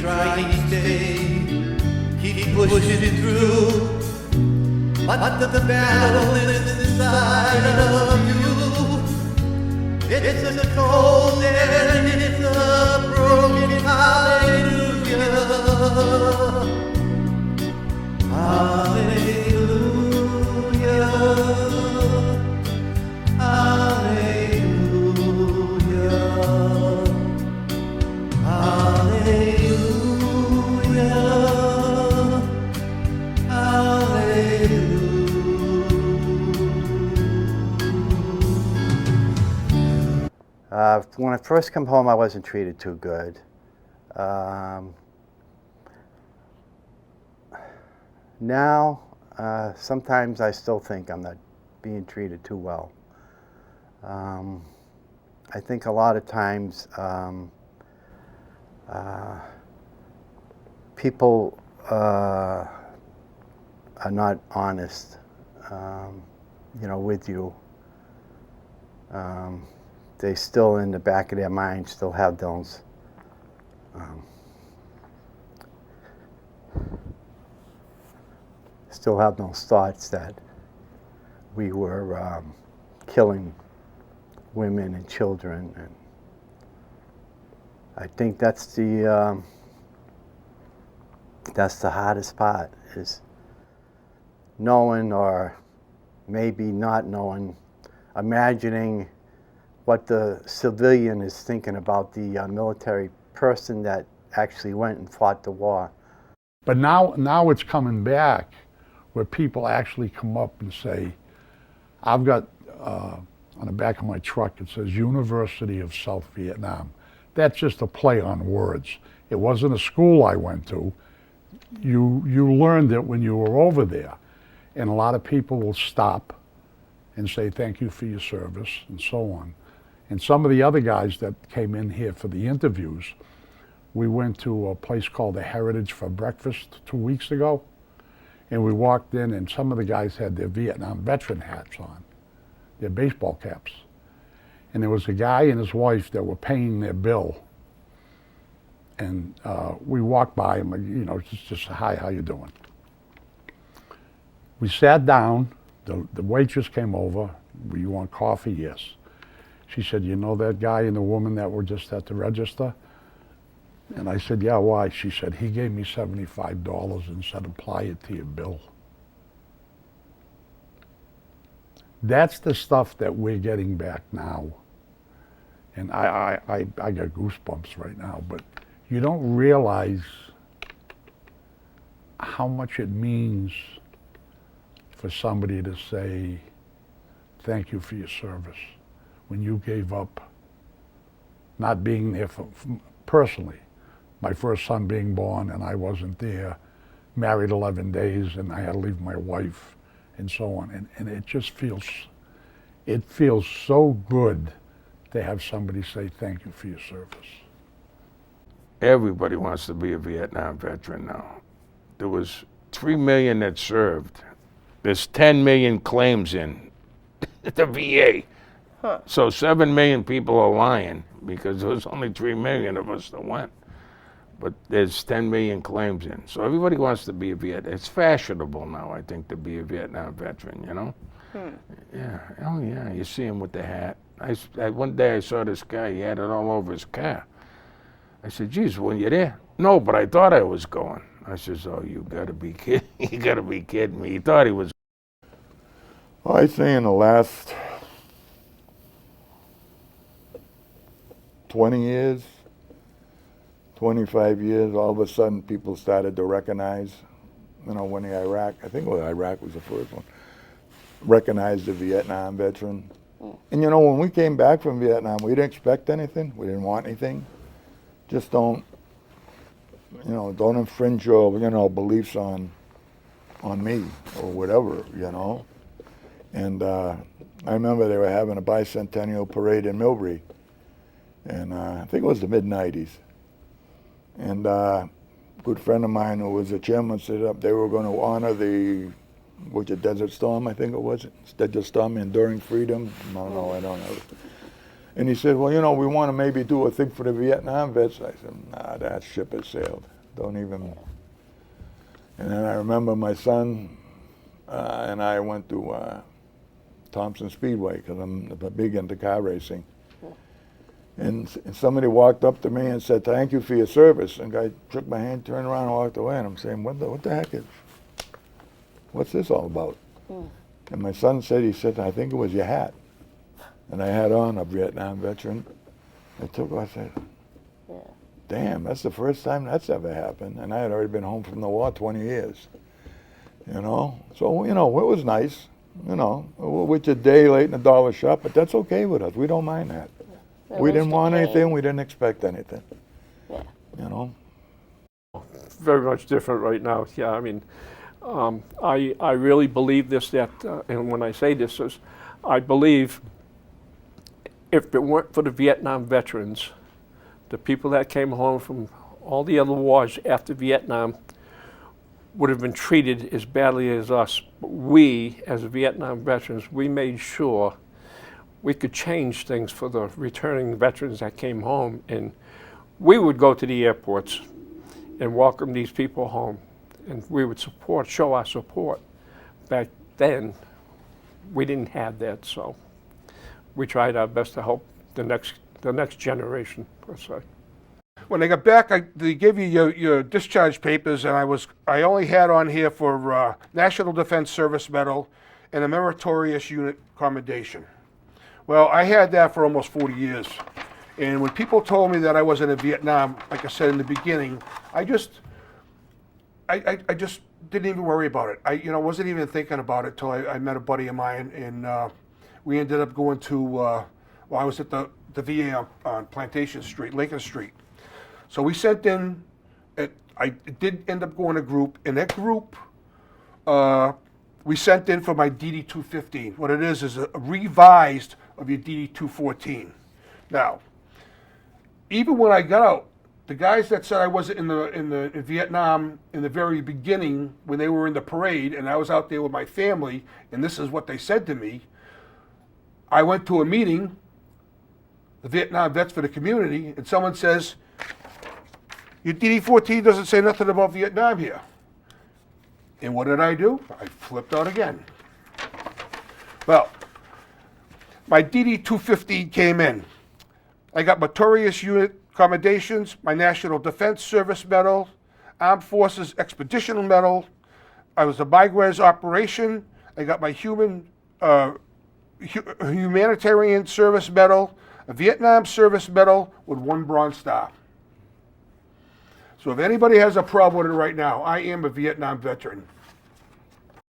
try each day, keep pushing through. But the battle is inside of you. It's a cold and it's a broken hallelujah. Hallelujah. When I first come home, I wasn't treated too good. Now, sometimes I still think I'm not being treated too well. I think a lot of times people are not honest, with you. They still, in the back of their mind, still have those thoughts that we were killing women and children, and I think that's the hardest part, is knowing, or maybe not knowing, imagining what the civilian is thinking about the military person that actually went and fought the war. But now it's coming back, where people actually come up and say, I've got, on the back of my truck, it says University of South Vietnam. That's just a play on words. It wasn't a school I went to. You learned it when you were over there. And a lot of people will stop and say, thank you for your service, and so on. And some of the other guys that came in here for the interviews, we went to a place called the Heritage for breakfast 2 weeks ago. And we walked in, and some of the guys had their Vietnam veteran hats on, their baseball caps. And there was a guy and his wife that were paying their bill. And we walked by him, just hi, how you doing? We sat down, the waitress came over, you want coffee? Yes. She said, you know that guy and the woman that were just at the register? And I said, yeah, why? She said, he gave me $75 and said, apply it to your bill. That's the stuff that we're getting back now. And I got goosebumps right now, but you don't realize how much it means for somebody to say, thank you for your service, when you gave up not being there for personally. My first son being born and I wasn't there, married 11 days and I had to leave my wife and so on. And it just feels so good to have somebody say thank you for your service. Everybody wants to be a Vietnam veteran now. There was 3 million that served. There's 10 million claims in the VA. Huh. So 7 million people are lying because there was only 3 million of us that went. But there's 10 million claims in. So everybody wants to be a Vietnam. It's fashionable now, I think, to be a Vietnam veteran, Yeah, oh yeah, you see him with the hat. One day I saw this guy, he had it all over his car. I said, geez, were you there? No, but I thought I was going. I says, oh, you gotta be kidding. You gotta be kidding me. He thought he was. Well, I'd say in the last 20 years, 25 years, all of a sudden people started to recognize, when the Iraq, I think Iraq was the first one, recognized the Vietnam veteran. And when we came back from Vietnam, we didn't expect anything. We didn't want anything. Just don't infringe your, beliefs on me or whatever, And I remember they were having a bicentennial parade in Millbury. And I think it was the mid-90s. And a good friend of mine who was the chairman set up, they were going to honor Desert Storm, I think it was. Desert Storm, Enduring Freedom. I don't know. And he said, well, you know, we want to maybe do a thing for the Vietnam vets. I said, nah, that ship has sailed. Don't even. And then I remember my son and I went to Thompson Speedway because I'm big into car racing. And somebody walked up to me and said, thank you for your service. And the guy shook my hand, turned around and walked away. And I'm saying, what the heck is, what's this all about? And my son said, I think it was your hat. And I had on a Vietnam veteran. I said, damn, that's the first time that's ever happened. And I had already been home from the war 20 years. You know? So, you know, it was nice. You know, with a day late in the dollar shop, but that's okay with us. We don't mind that. We didn't want anything, we didn't expect anything. Yeah. You know? Very much different right now. Yeah, I mean, I really believe this, that, and when I say this, is I believe if it weren't for the Vietnam veterans, the people that came home from all the other wars after Vietnam would have been treated as badly as us. We, as Vietnam veterans, we made sure we could change things for the returning veterans that came home, and we would go to the airports and welcome these people home, and we would show our support. Back then, we didn't have that, so we tried our best to help the next generation, per se. When I got back, they gave you your discharge papers, and I only had on here for National Defense Service Medal and a Meritorious Unit Commendation. Well, I had that for almost 40 years. And when people told me that I wasn't in Vietnam, like I said in the beginning, I just didn't even worry about it. I wasn't even thinking about it till I met a buddy of mine, and we ended up going to, I was at the VA on Plantation Street, Lincoln Street. So we sent in, I did end up going to a group. In that group, we sent in for my DD-215. What it is a revised of your DD-214. Now, even when I got out, the guys that said I wasn't in Vietnam in the very beginning, when they were in the parade, and I was out there with my family, and this is what they said to me. I went to a meeting, the Vietnam Vets for the Community, and someone says, your DD-14 doesn't say nothing about Vietnam here. And what did I do? I flipped out again. Well, my DD-215 came in. I got Meritorious Unit Commendations, my National Defense Service Medal, Armed Forces Expedition Medal. I was a MIGRES operation. I got my Humanitarian Service Medal, a Vietnam Service Medal with 1 Bronze Star. So if anybody has a problem with it right now, I am a Vietnam veteran.